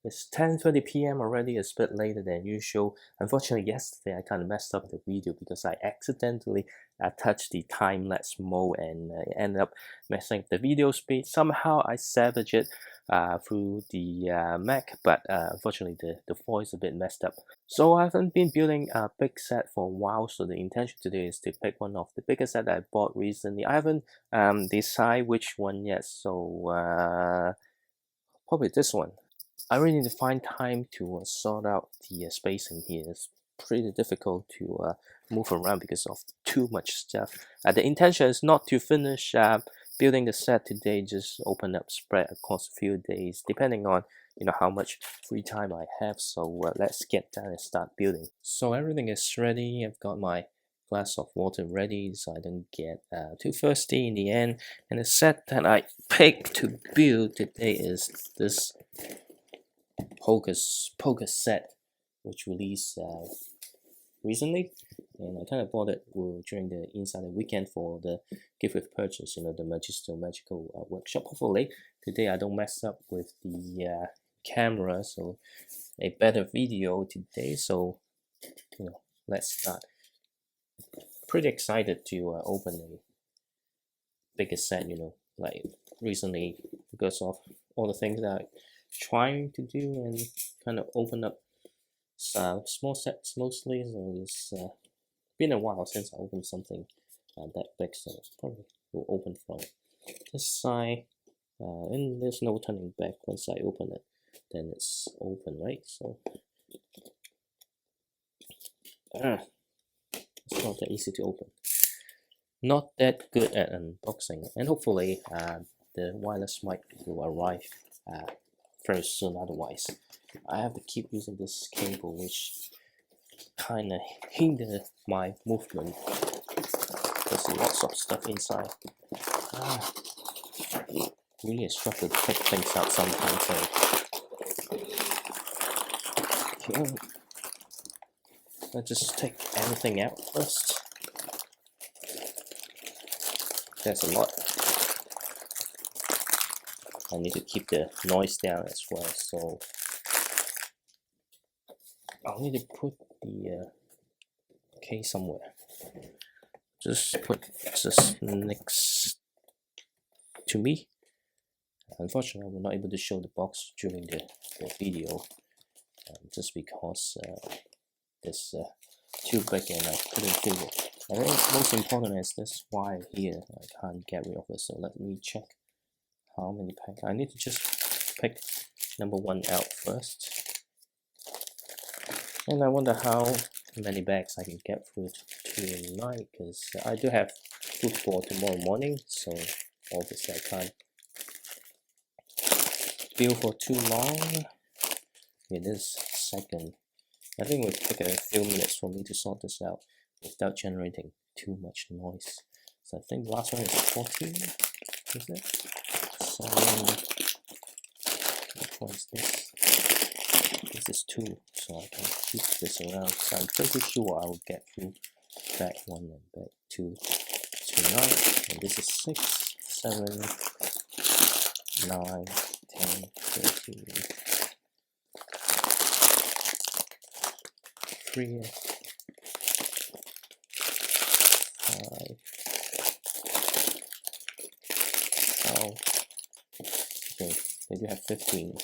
It's 10:30 p.m. already. It's a bit later than usual. Unfortunately, yesterday I kind of messed up the video because I accidentally touched the time-lapse mode and ended up messing the video speed. Somehow I salvaged it through the Mac, but unfortunately the voice is a bit messed up. So I haven't been building a big set for a while, so the intention today is to pick one of the biggest set that I bought recently. I haven't decided which one yet, so probably this one. I really need to find time to sort out the spacing here. It's pretty difficult to move around because of too much stuff. The intention is not to finish building the set today, just open up spread across a few days, depending on how much free time I have. So let's get down and start building. So everything is ready. I've got my glass of water ready so I don't get too thirsty in the end. And the set that I picked to build today is this Hocus Pocus set, which released recently, and I kind of bought it during the Insider weekend for the gift with purchase, the magical workshop. Hopefully today I don't mess up with the camera, so a better video today. So let's start. Pretty excited to open a bigger set, like recently, because of all the things that I'm trying to do and kind of open up small sets mostly. So it's been a while since I opened something that big, so probably will open from this side, and there's no turning back. Once I open it, then it's open, right? So it's not that easy to open. Not that good at unboxing, and hopefully the wireless mic will arrive very soon. Otherwise I have to keep using this cable, which kind of hinder my movement. There's lots of stuff inside. Really a struggle to pick things out sometimes. So let's just take everything out first. There's a lot. I need to keep the noise down as well, so I'll need to put the case somewhere. Just put this next to me. Unfortunately, I was not able to show the box during the video, just because it's too big and I couldn't fit it. I think most important is this wire here. I can't get rid of it, so let me check how many packs. I need to just pick number one out first, and I wonder how many bags I can get through tonight, because I do have food for tomorrow morning, so obviously I can't build for too long. In this second, I think it will take a few minutes for me to sort this out without generating too much noise. So I think the last one is 14, is it? So which one is this? This is 2, so I can keep this around. So I'm pretty sure I will get through bag 1 and bag 2 tonight. And this is 6, 7, 9, 10, 13, 3, 5, 12. Okay, they do have 15.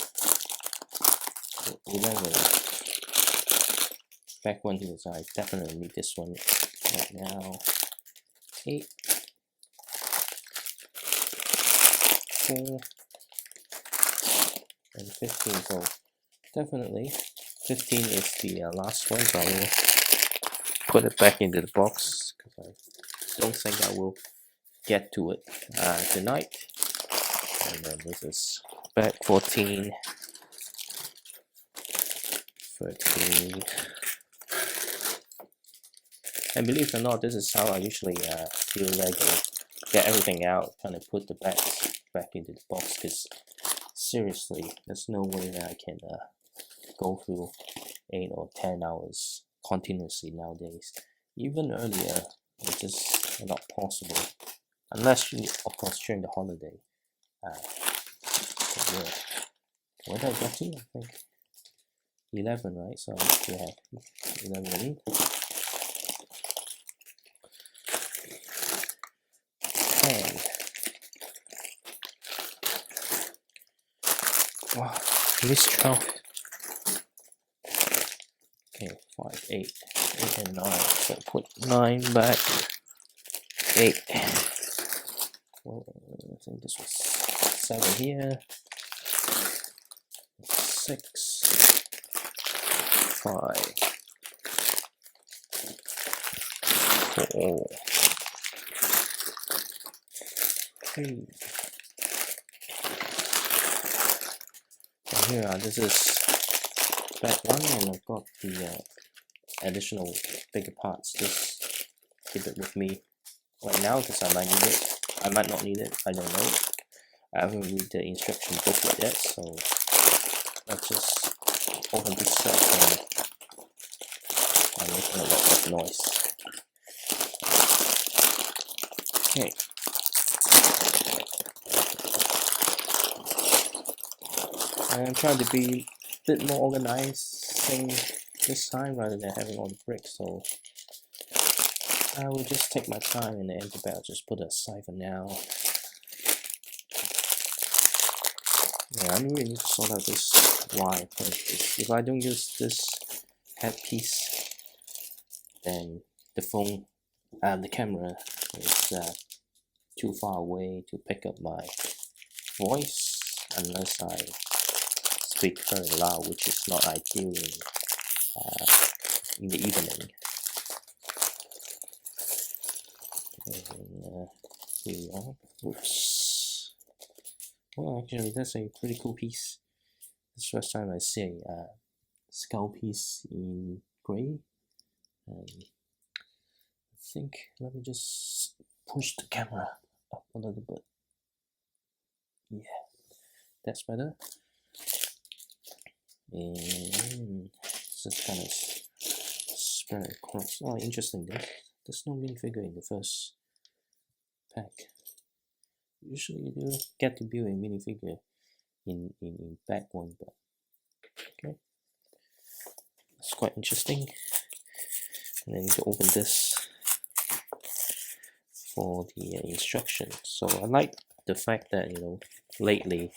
11. Back one here, so I definitely need this one right now. 8, 4, and 15. So definitely 15 is the last one, so I will put it back into the box because I don't think I will get to it tonight. And then this is bag 14, 13. And believe it or not, this is how I usually feel Lego. Get everything out, kind of put the bags back into the box, because seriously, there's no way that I can go through 8 or 10 hours continuously nowadays. Even earlier, it's just not possible, unless of course during the holiday. Yeah. What did I get to? I think 11, right? So we have 11. And wow, missed 12. Okay, 5, 8, 8 and 9. So put 9 back. 8. Well, I think this was 7 here. 6, 5, 4, 3. And here, this is back one, and I've got the additional bigger parts. Just keep it with me right now because I might need it. I might not need it. I don't know. I haven't read the instruction booklet yet, so let's just open this up and I'm making a lot of noise. Okay. I'm trying to be a bit more organizing this time rather than having all the bricks, so I will just take my time in the empty bag. Just put it aside for now. Yeah, I really need to sort out this wire. If I don't use this headpiece, then the phone, the camera is too far away to pick up my voice unless I speak very loud, which is not ideal in the evening. And here we are. Oops. Well, actually, that's a pretty cool piece. It's the first time I see a skull piece in grey. I think, let me just push the camera up a little bit. Yeah, that's better. And just kind of spread across. Oh, interesting. There's no minifigure in the first pack. Usually you do get to build a minifigure in pack one, but okay. It's quite interesting. And then to open this for the instructions. So I like the fact that, you know, lately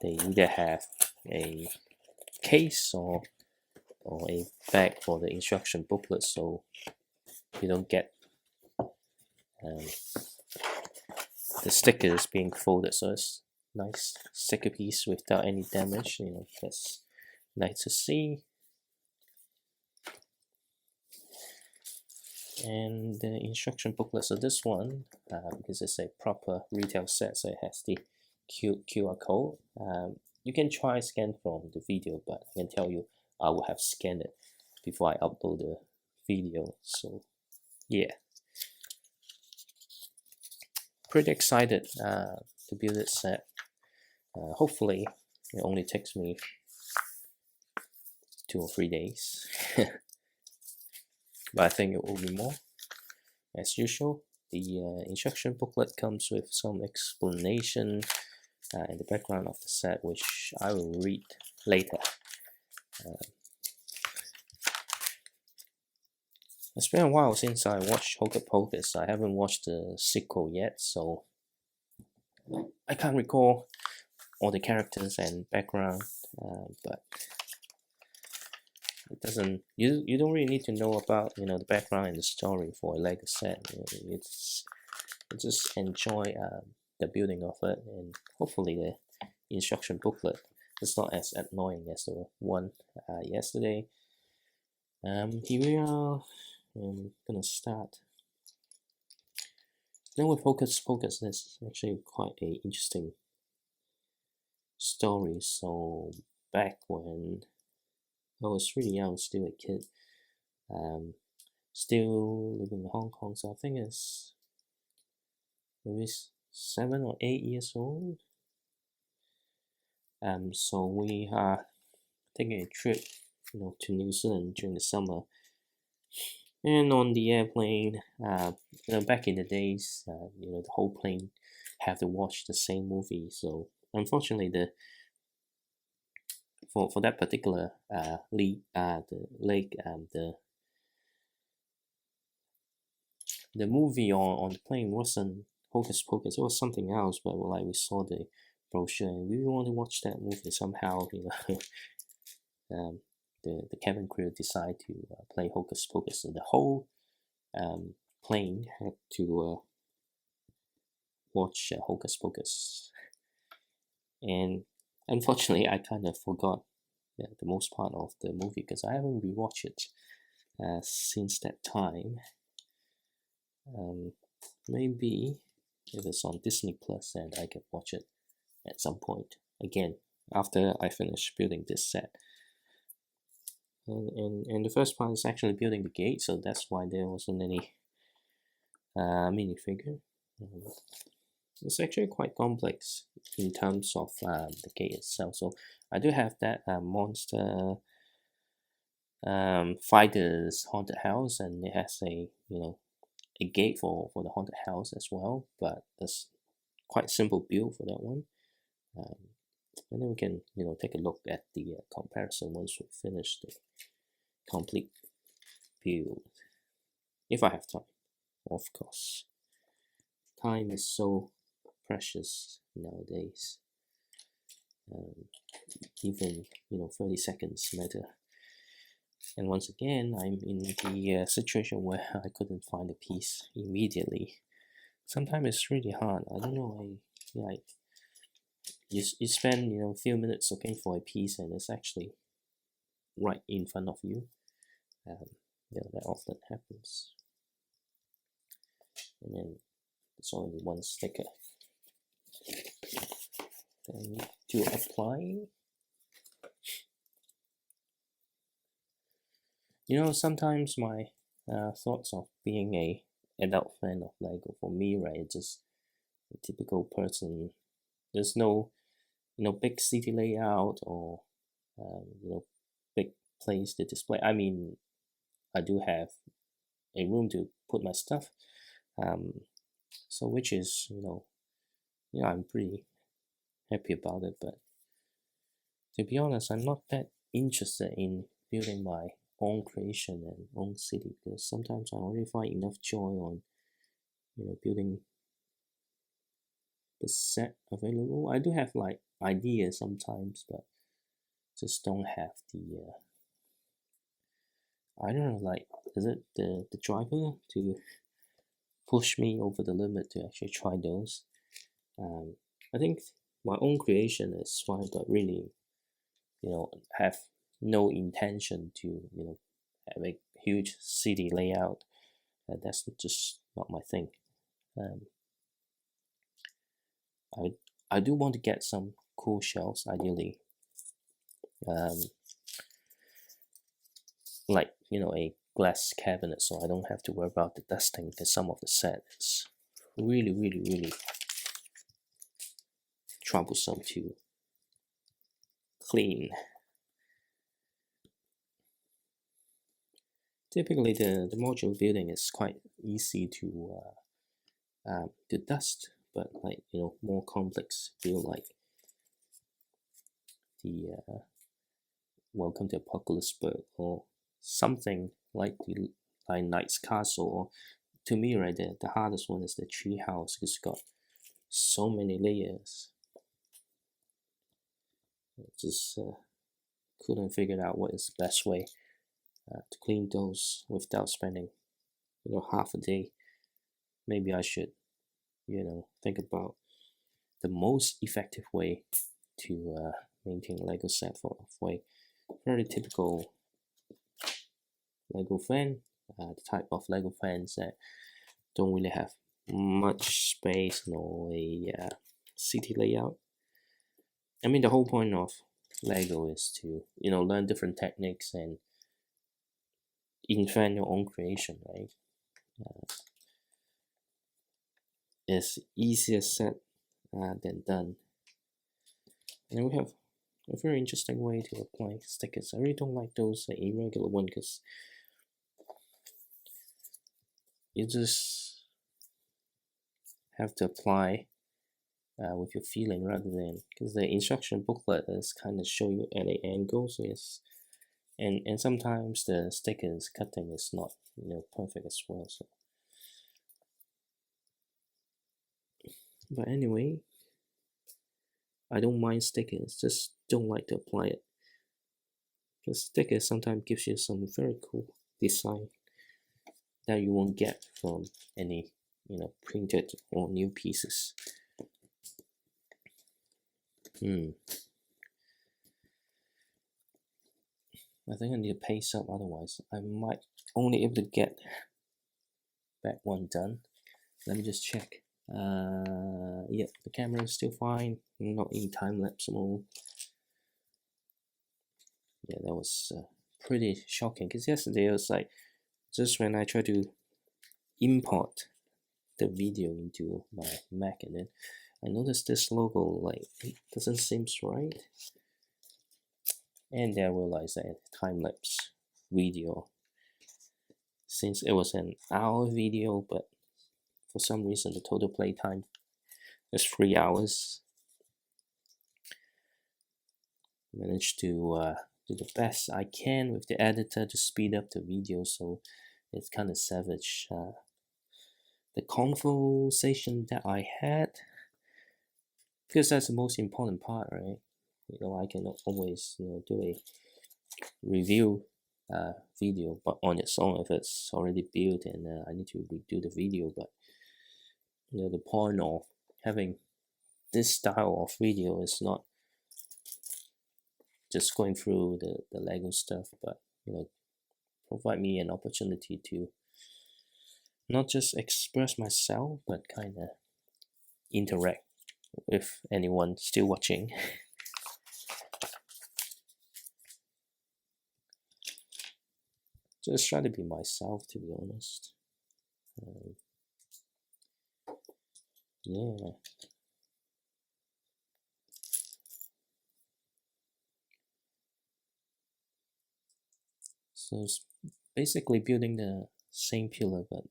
they either have a case or a bag for the instruction booklet, so you don't get the stickers being folded. So it's nice sticker piece without any damage. You know, that's nice to see. And the instruction booklet. So this one, because it's a proper retail set, so it has the QR code. You can try scan from the video, but I can tell you I will have scanned it before I upload the video. So yeah, pretty excited to build this set. Hopefully it only takes me 2 or 3 days, but I think it will be more. As usual, the instruction booklet comes with some explanation in the background of the set, which I will read later. It's been a while since I watched Hocus Pocus. I haven't watched the sequel yet, so I can't recall all the characters and background, but it doesn't. You don't really need to know about, you know, the background and the story for a Lego set. You just enjoy the building of it, and hopefully the instruction booklet is not as annoying as the one yesterday. Here we are. I'm gonna start. Now with Hocus Pocus, there's actually quite a interesting story. So back when I was really young, still a kid, still living in Hong Kong, so I think it's maybe 7 or 8 years old. So we are taking a trip, you know, to New Zealand during the summer. And on the airplane, you know, back in the days, you know, the whole plane have to watch the same movie. So unfortunately, the for that particular league, the movie on the plane wasn't Hocus Pocus. It was something else, but like we saw the brochure and we want to watch that movie somehow. The cabin crew decided to play Hocus Pocus, so the whole plane had to watch Hocus Pocus, and unfortunately, I kind of forgot the most part of the movie because I haven't rewatched it since that time. Maybe if it's on Disney Plus, and I can watch it at some point again after I finish building this set. And the first part is actually building the gate, so that's why there wasn't any minifigure. It's actually quite complex in terms of the gate itself. So I do have that monster fighters haunted house, and it has a a gate for the haunted house as well, but it's quite simple build for that one. And then we can take a look at the comparison once we finish the complete build, if I have time, of course. Time is so precious nowadays. Even 30 seconds matter. And once again, I'm in the situation where I couldn't find a piece immediately. Sometimes it's really hard. I don't know. You spend a few minutes looking for a piece, and it's actually right in front of you. That often happens. And then there's only one sticker. Then to apply. Sometimes my thoughts of being a adult fan of Lego, for me, right, just a typical person. There's no big city layout or big place to display. I mean, I do have a room to put my stuff, so which is I'm pretty happy about it. But to be honest, I'm not that interested in building my own creation and own city, because sometimes I already find enough joy on building the set available. I do have like ideas sometimes, but just don't have the I don't know, like, is it the driver to push me over the limit to actually try those? I think my own creation is fine, but really have no intention to have a huge city layout. That's just not my thing. I do want to get some cool shelves, ideally, like a glass cabinet, so I don't have to worry about the dusting, because some of the set is really troublesome to clean. Typically, the modular building is quite easy to dust, but like more complex build, like the Welcome to Apocalypseburg, or something like the Knight's Castle, or to me, right, the hardest one is the tree house, because it's got so many layers. I just couldn't figure out what is the best way to clean those without spending half a day. Maybe I should think about the most effective way to maintain a Lego set for a very typical Lego fan, the type of Lego fans that don't really have much space nor a city layout. I mean, the whole point of Lego is to learn different techniques and invent your own creation, right? It's easier said than done. And we have a very interesting way to apply stickers. I really don't like those irregular ones, because you just have to apply with your feeling rather than, because the instruction booklet is kind of show you at an angle, so yes, and sometimes the stickers cutting is not perfect as well. So, but anyway, I don't mind stickers, just don't like to apply it, because stickers sometimes gives you some very cool design that you won't get from any printed or new pieces. I think I need to pace up, otherwise I might only able to get back one done. Let me just check. Yeah, the camera is still fine, not in time-lapse mode. Yeah, that was pretty shocking, because yesterday it was like, just when I tried to import the video into my Mac, and then I noticed this logo, like, it doesn't seem right. And then I realized that time-lapse video, since it was an hour video, but for some reason the total play time is 3 hours. Managed to do the best I can with the editor to speed up the video, so it's kind of savage. The conversation that I had, because that's the most important part, right? I can always do a review video, but on its own, if it's already built and I need to redo the video. But the point of having this style of video is not just going through the Lego stuff, but provide me an opportunity to not just express myself, but kind of interact with anyone still watching. Just try to be myself, to be honest. Yeah. So it's basically building the same pillar, but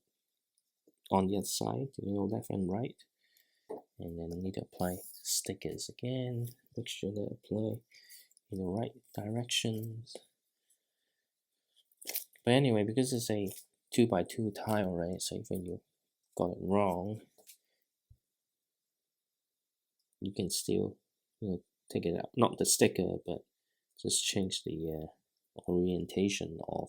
on the other side, left and right. And then I need to apply stickers again. Make sure that I apply in the right directions. But anyway, because it's a 2x2 tile, right? So even you got it wrong, you can still, take it out. Not the sticker, but just change the orientation of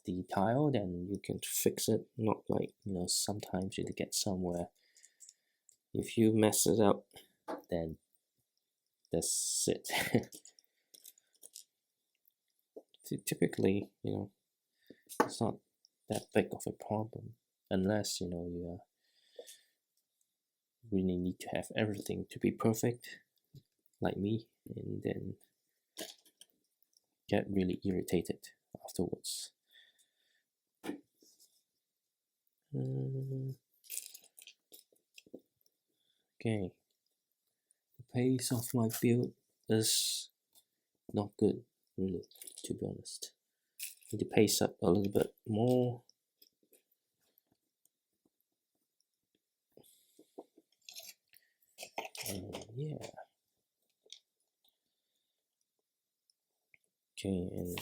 the tile. Then you can fix it. Not like sometimes you get somewhere. If you mess it up, then that's it. Typically, it's not that big of a problem, unless you really need to have everything to be perfect, like me, and then get really irritated afterwards. Okay, the pace of my build is not good, really, to be honest. Need to pace up a little bit more. Yeah. Okay, and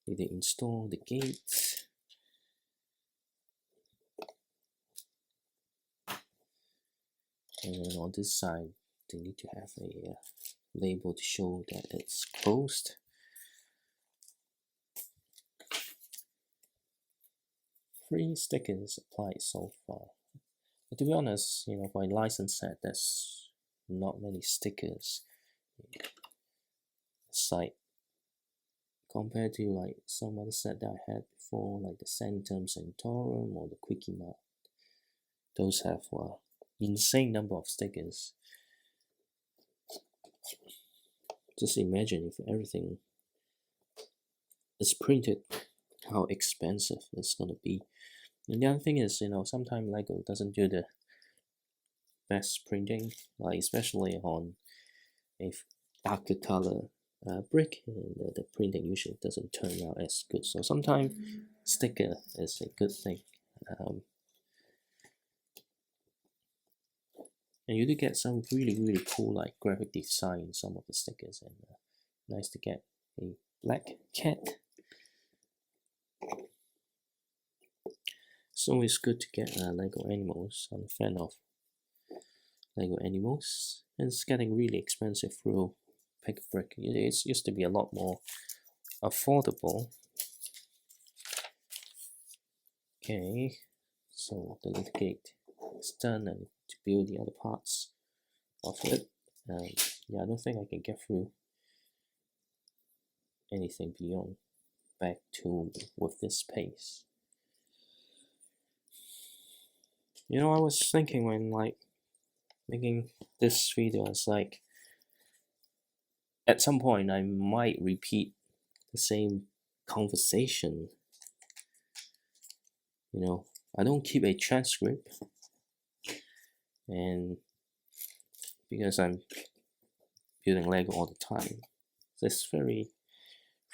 need to install the gates. And then on this side, they need to have a label to show that it's closed. Three stickers applied so far. But to be honest, for a license set, there's not many stickers. It's like, compared to like some other set that I had before, like the Sanderson Santorum or the Quickie Mart, those have insane number of stickers. Just imagine if everything is printed, how expensive it's gonna be. And the other thing is, sometimes Lego doesn't do the best printing, like especially on a darker color brick, and the printing usually doesn't turn out as good. So sometimes sticker is a good thing. And you do get some really cool like graphic design in some of the stickers, and nice to get a black cat. It's always good to get Lego animals. I'm a fan of Lego animals, and it's getting really expensive through Pick Brick. It used to be a lot more affordable. Okay, so the little gate is done, and to build the other parts of it. Yeah, I don't think I can get through anything beyond back to with this pace. You know, I was thinking when like making this video, it's like at some point I might repeat the same conversation. You know, I don't keep a transcript, and because I'm building Lego all the time, it's very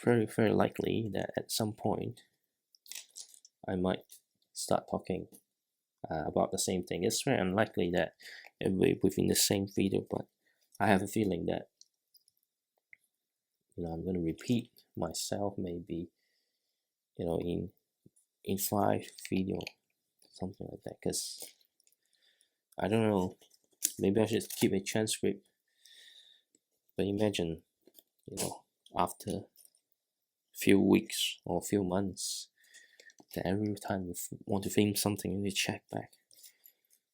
likely that at some point I might start talking about the same thing. It's very unlikely that it will be within the same video, but I have a feeling that, you know, I'm going to repeat myself maybe, you know, in 5 video, something like that, because I don't know, maybe I should keep a transcript. But imagine, you know, after a few weeks or a few months, that every time you want to film something, you check back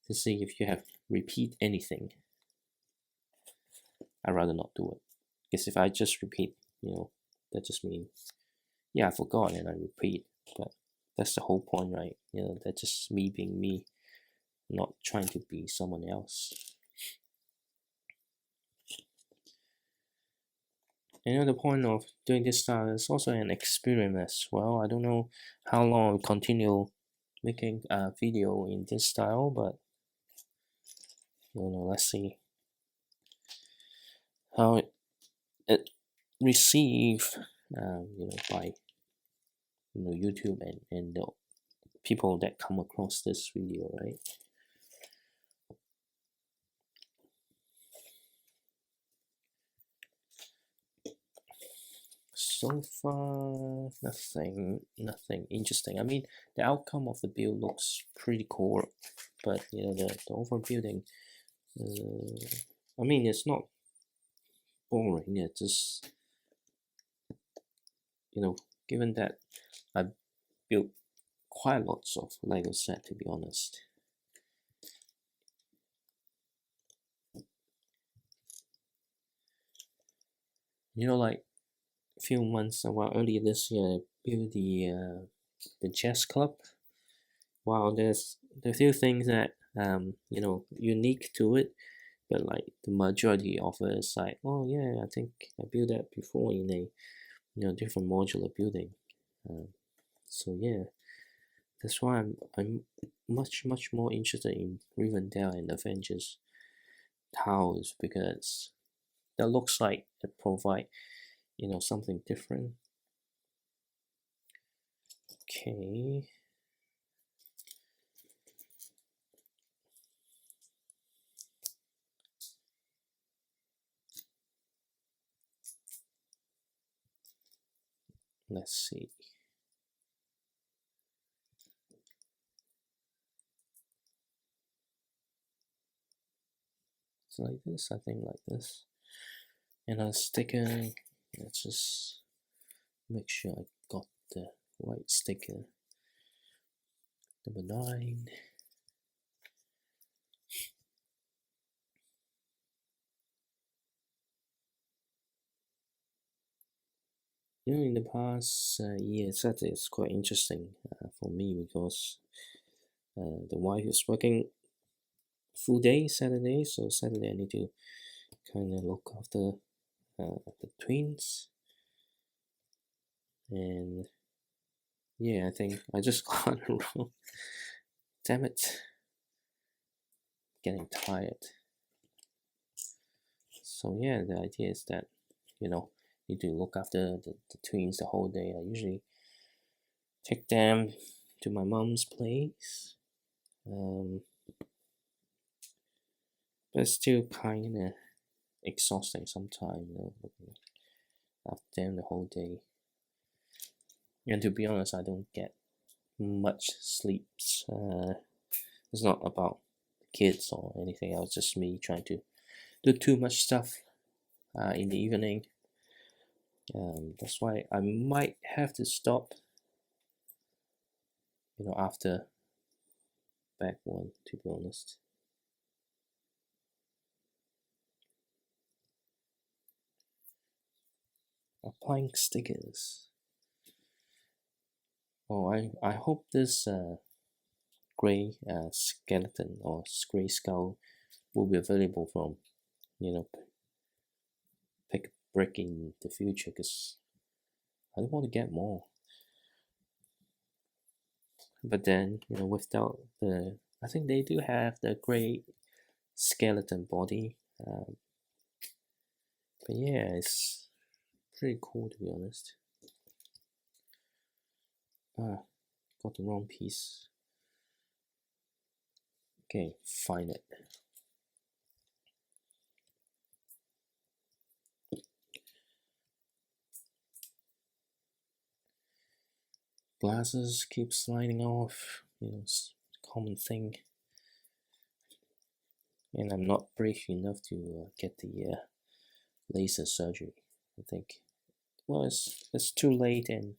to see if you have repeat anything. I'd rather not do it, because if I just repeat, you know, that just means, yeah, I forgot and I repeat. But that's the whole point, right? You know, that's just me being me, not trying to be someone else. And you know, the point of doing this style is also an experiment as well. I don't know how long I'll continue making a video in this style, but you know, let's see how it received, you know, by, you know, YouTube and the people that come across this video, right? So far, nothing interesting. I mean, the outcome of the build looks pretty cool, but you know, the overall building, I mean, it's not boring. It's just, you know, given that I built quite lots of Lego set, to be honest. You know, like a few months, well, earlier this year, I built the chess club. Wow, there's a few things that you know, unique to it, but like the majority of it is like, oh yeah, I think I built that before in a, you know, different modular building. So yeah, that's why I'm much more interested in Rivendell and Avengers Towers, because that looks like it provide, you know, something different. Okay. Let's see. It's like this, I think, like this. And a sticker, let's just make sure I got the right sticker. Number 9. You know, in the past year, Saturday is quite interesting for me, because the wife is working full day Saturday, so Saturday I need to kind of look after the twins. And yeah, I think I just got it wrong. Damn it. Getting tired. So yeah, the idea is that, you know, need to look after the twins the whole day. I usually take them to my mom's place. But but it's still kind of exhausting sometimes, after the whole day. And to be honest, I don't get much sleeps. It's not about kids or anything else, just me trying to do too much stuff in the evening. That's why I might have to stop, after back one, to be honest. Applying stickers. Oh, I hope this gray skeleton or gray skull will be available from, pick a brick in the future, because I don't want to get more. But then, without I think they do have the gray skeleton body. But yeah, it's pretty cool, to be honest. Got the wrong piece. Okay, find it. Glasses keep sliding off, it's a common thing. And I'm not brave enough to get the laser surgery. I think, well, it's too late, and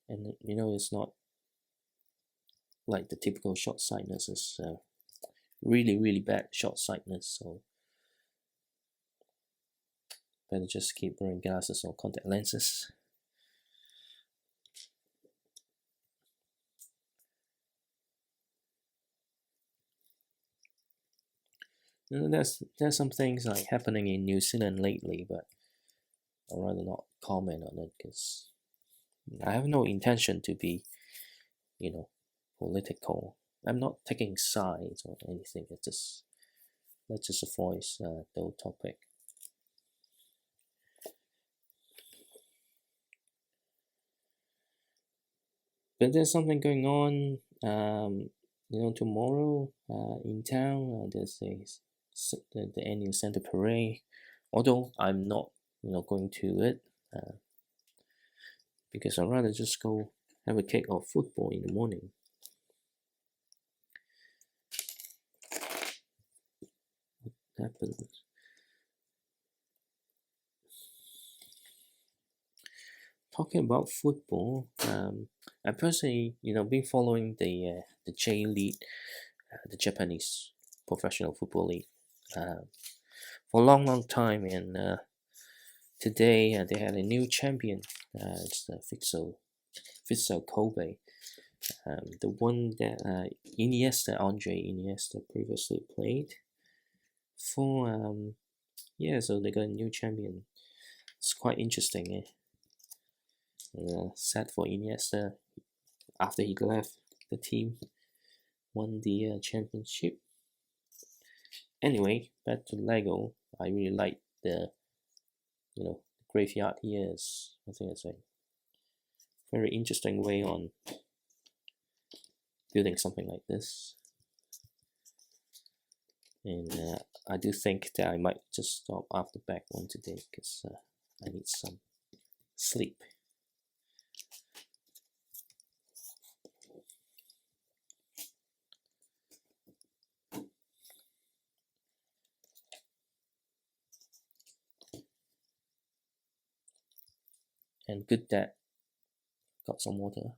it's not like the typical short-sightedness. It's really, really bad short-sightedness, so better just keep wearing glasses or contact lenses. There's some things like happening in New Zealand lately, but I'd rather not comment on it, because I have no intention to be, political. I'm not taking sides or anything. Let's just avoid the topic. But there's something going on. Tomorrow in town, there's the annual Santa Parade. Although I'm not, going to it, because I'd rather just go have a kick of football in the morning. What happened? Talking about football, I personally, been following the J League, the Japanese professional football league, for a long time, and today they had a new champion. It's the Vissel Kobe, the one that Andre Iniesta previously played for. So they got a new champion. It's quite interesting. Sad for Iniesta, after he left the team, won the championship. Anyway, back to Lego. I really like the graveyard here. I think it's a very interesting way on building something like this. And I do think that I might just stop after back one today, because I need some sleep. And good that got some water.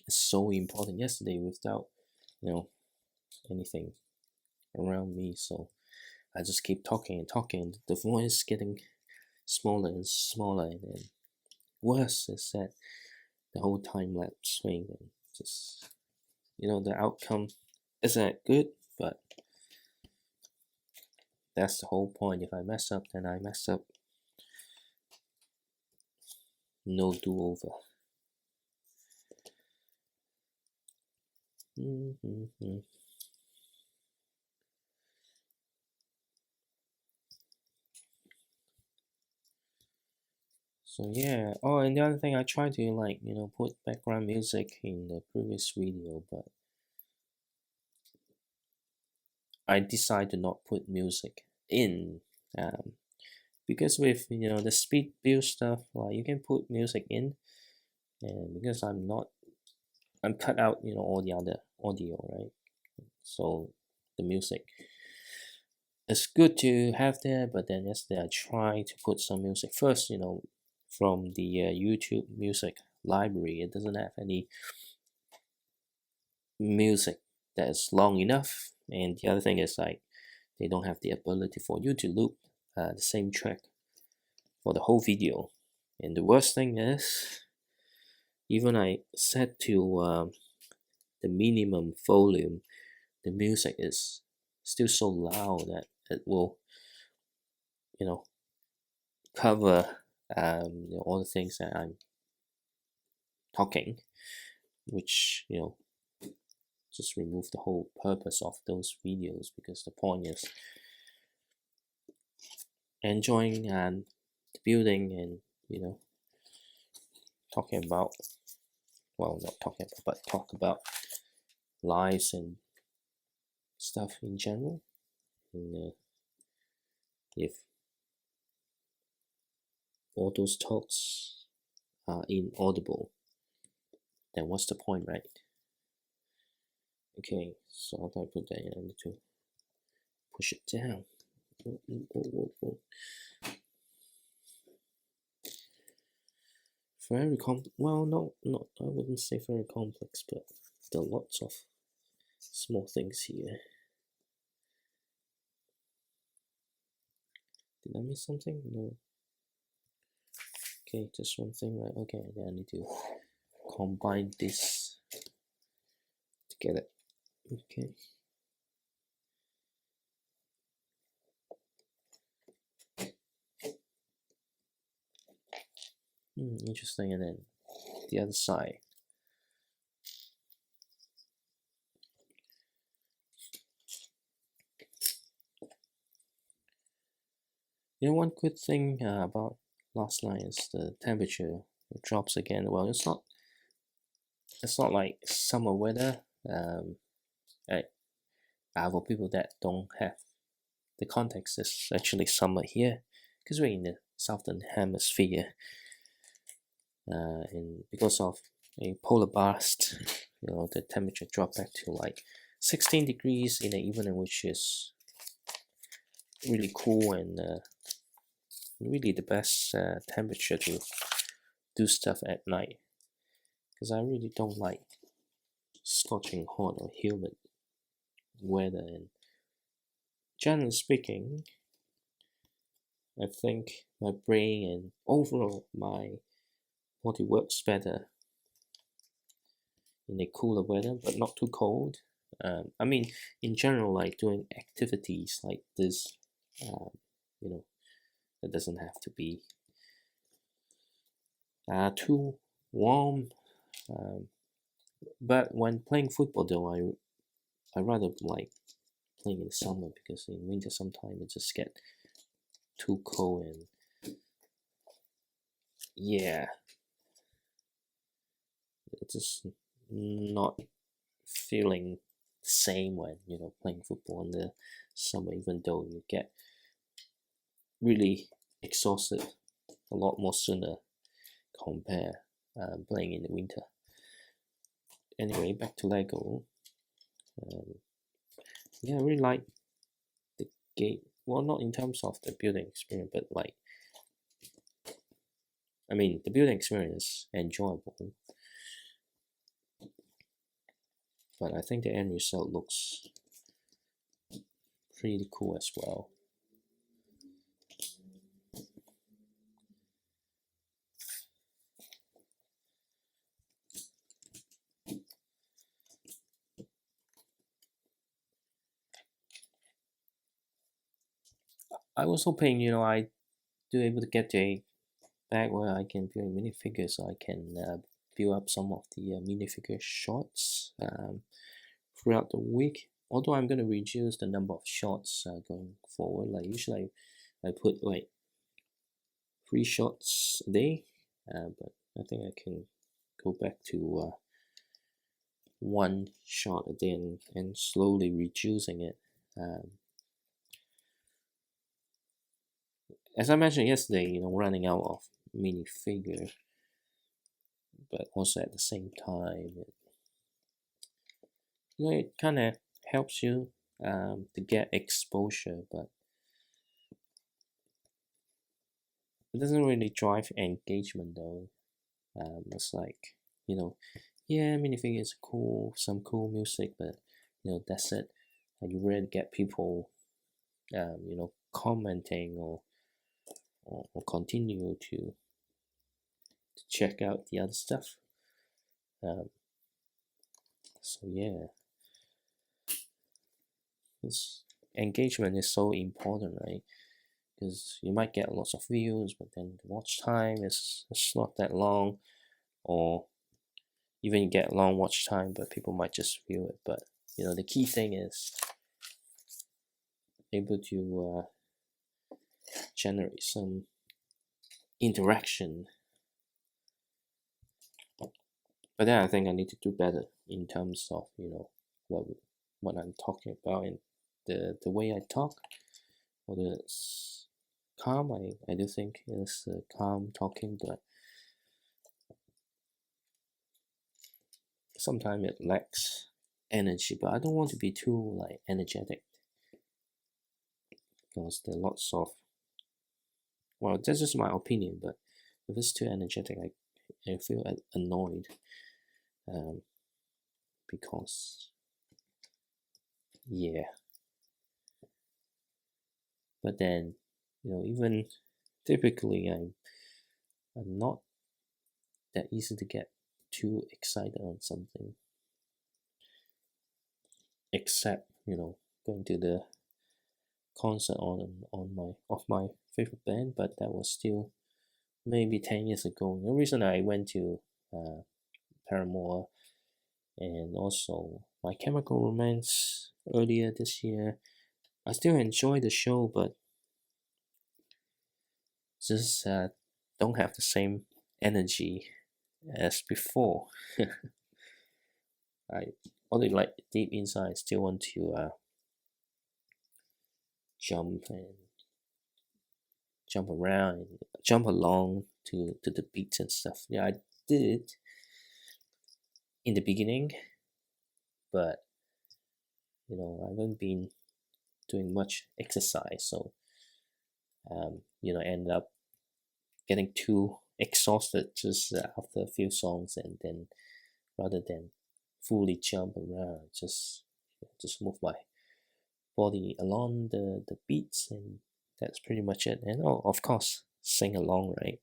It's so important. Yesterday, without anything around me, so I just keep talking and talking. The voice getting smaller and smaller, and then worse is that the whole time lapse swing, and just the outcome isn't good, but that's the whole point. If I mess up, then I mess up. No do-over. So yeah. Oh, and the other thing, I tried to put background music in the previous video, but I decided to not put music in, because with the speed build stuff, well, you can put music in, and because I'm cut out all the other audio, right? So the music it's good to have there, but then yesterday I tried to put some music first, from the YouTube music library. It doesn't have any music that is long enough, and the other thing is like they don't have the ability for you to loop the same track for the whole video. And the worst thing is, even I set to the minimum volume, the music is still so loud that it will cover all the things that I'm talking, which just remove the whole purpose of those videos, because the point is enjoying and building and talking about, well, not talking about, but talk about lives and stuff in general. And if all those talks are inaudible, then what's the point, right? Okay, so after I put that in, I need to push it down. Very well, no, I wouldn't say very complex, but there are lots of small things here. Did I miss something? No. Okay, just one thing, right? Okay, then I need to combine this together. Okay. Interesting. And then the other side. One good thing about last night is the temperature drops again. Well, it's not like summer weather. For people that don't have the context, it's actually summer here because we're in the southern hemisphere, and because of a polar blast, the temperature dropped back to like 16 degrees in the evening, which is really cool and really the best temperature to do stuff at night, because I really don't like scorching hot or humid weather. And generally speaking, I think my brain and overall my body works better in a cooler weather, but not too cold. I mean, in general, like doing activities like this, it doesn't have to be too warm. But when playing football, though, I rather like playing in summer, because in winter sometimes it just get too cold, and yeah, it's just not feeling the same when playing football in the summer, even though you get really exhausted a lot more sooner compare playing in the winter. Anyway, back to Lego. Yeah, I really like the game. Well, not in terms of the building experience, but like, I mean, the building experience is enjoyable, but I think the end result looks pretty cool as well. I was hoping, I do able to get a bag where I can build minifigures, so I can build up some of the minifigure shots throughout the week. Although I'm going to reduce the number of shots going forward. Like usually I put like 3 shots a day, but I think I can go back to 1 shot a day and slowly reducing it As I mentioned yesterday, running out of minifigure, but also at the same time, it kind of helps you to get exposure, but it doesn't really drive engagement though. It's like, yeah, minifigure is cool, some cool music, but that's it. And you rarely get people, commenting or continue to check out the other stuff. So yeah, this engagement is so important, right? Because you might get lots of views, but then the watch time is not that long, or even you get long watch time, but people might just view it. But the key thing is able to generate some interaction. But then I think I need to do better in terms of what I'm talking about and the way I talk, or the calm. I do think it's calm talking, but sometimes it lacks energy. But I don't want to be too energetic, because there are lots of, well, that's just my opinion, but if it's too energetic, I feel annoyed, because yeah. But then even typically I'm not that easy to get too excited on something, except going to the concert of my favorite band, but that was still maybe 10 years ago. The reason I went to Paramore and also My Chemical Romance earlier this year, I still enjoy the show, but just don't have the same energy as before. Although like deep inside, I still want to jump around and jump along to the beats and stuff. Yeah, I did in the beginning, but I haven't been doing much exercise, so ended up getting too exhausted just after a few songs, and then rather than fully jump around, just move my body along the beats, and that's pretty much it. And of course, sing along, right?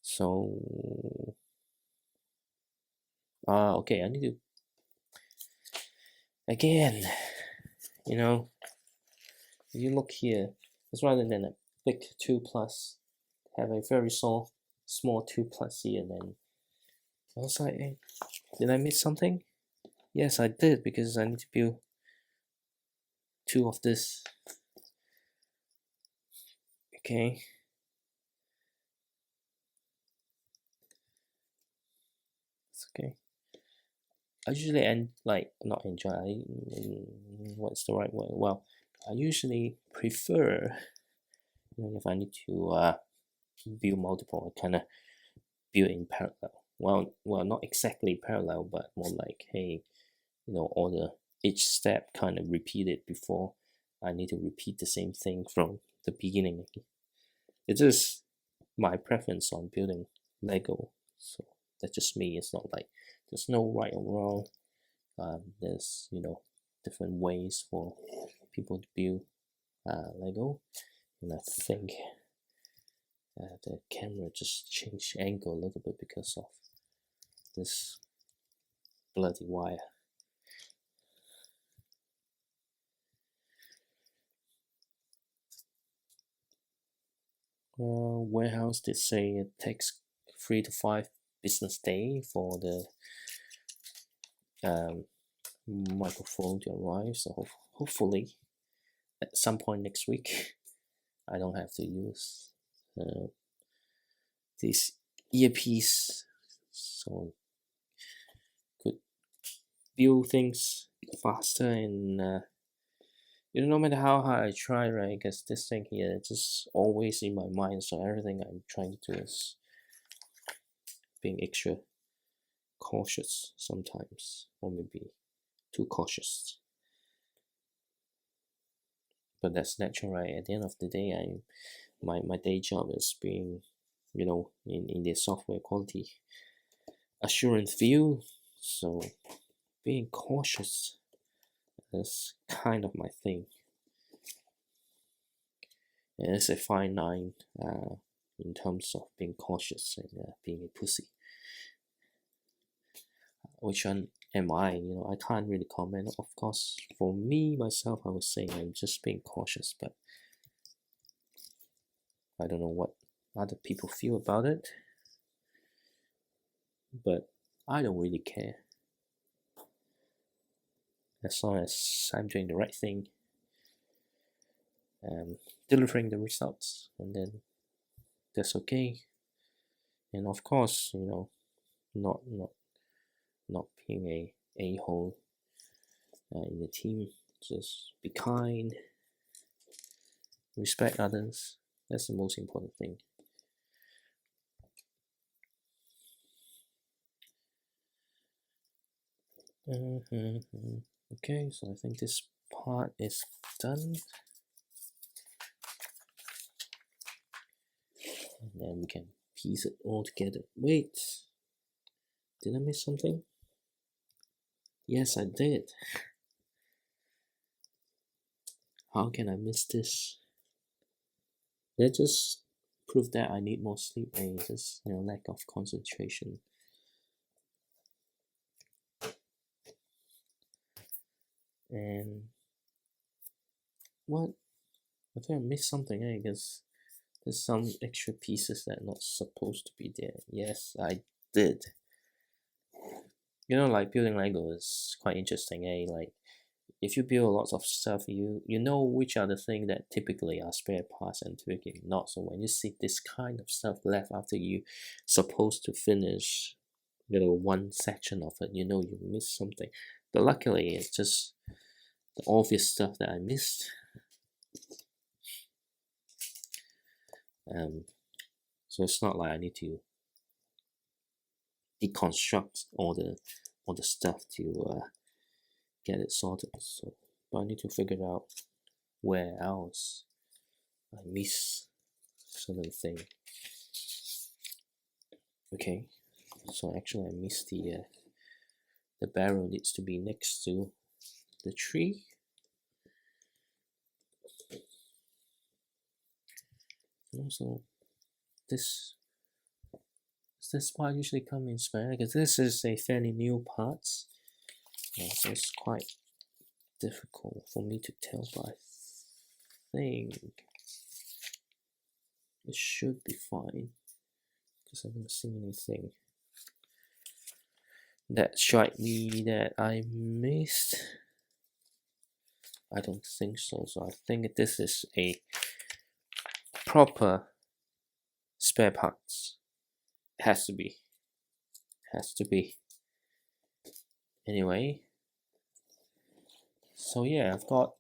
So okay, I need to again, if you look here, it's rather than a big 2 plus, have a very small 2 plus here. And then I was like, hey, did I miss something? Yes, I did, because I need to build 2 of this. Okay. It's okay. I usually not enjoy. What's the right word? Well, I usually prefer, if I need to build multiple, I kind of build in parallel. Well, not exactly parallel, but more like, hey, each step kind of repeated before I need to repeat the same thing from the beginning. It's just my preference on building Lego, so that's just me. It's not like there's no right or wrong. There's different ways for people to build Lego, and I think the camera just changed angle a little bit because of this bloody wire. Warehouse did say it takes 3 to 5 business days for the microphone to arrive, so hopefully at some point next week I don't have to use this earpiece, so build things faster, and no matter how hard I try, right? Because this thing here is just always in my mind, so everything I'm trying to do is being extra cautious sometimes, or maybe too cautious. But that's natural, right? At the end of the day, my day job is being, in the software quality assurance field, so being cautious is kind of my thing. And it's a fine line in terms of being cautious and being a pussy. Which one am I? I can't really comment. Of course, for me, myself, I would say I'm just being cautious, but I don't know what other people feel about it. But I don't really care. As long as I'm doing the right thing, delivering the results, and then that's okay. And of course, not being a a-hole in the team. Just be kind, respect others. That's the most important thing. Okay, so I think this part is done. And then we can piece it all together. Wait, did I miss something? Yes, I did. How can I miss this? That just prove that I need more sleep and just lack of concentration. And what? I think I missed something, because there's some extra pieces that are not supposed to be there. Yes, I did. Like building Lego is quite interesting, like if you build lots of stuff, you know which are the things that typically are spare parts and typically not. So when you see this kind of stuff left after you supposed to finish one section of it, you missed something. But luckily it's just the obvious stuff that I missed. So it's not like I need to deconstruct all the stuff to get it sorted. So, but I need to figure out where else I miss certain thing. Okay, so actually I missed the barrel needs to be next to the tree. And also, this part usually comes in spare, because this is a fairly new part, so it's quite difficult for me to tell, but I think it should be fine, because I haven't seen anything that strike me that I missed. I don't think so. So I think this is a proper spare parts. Has to be. Anyway, so yeah, I've got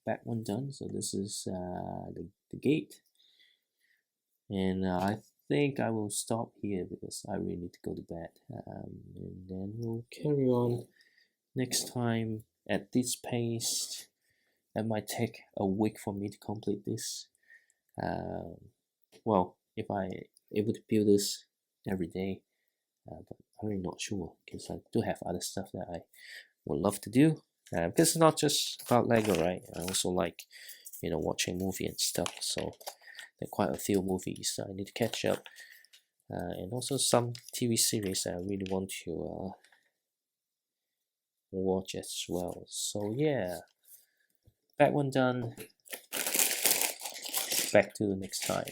back one done. So this is the gate, and I think I will stop here because I really need to go to bed, and then we'll carry on next time at this pace. It might take a week for me to complete this. Well, if I able to build this every day, but I'm really not sure, because I do have other stuff that I would love to do. Because it's not just about Lego, right? I also like, watching movie and stuff. So there are quite a few movies that I need to catch up, and also some TV series that I really want to watch as well. So yeah, back one done. Back to the next time.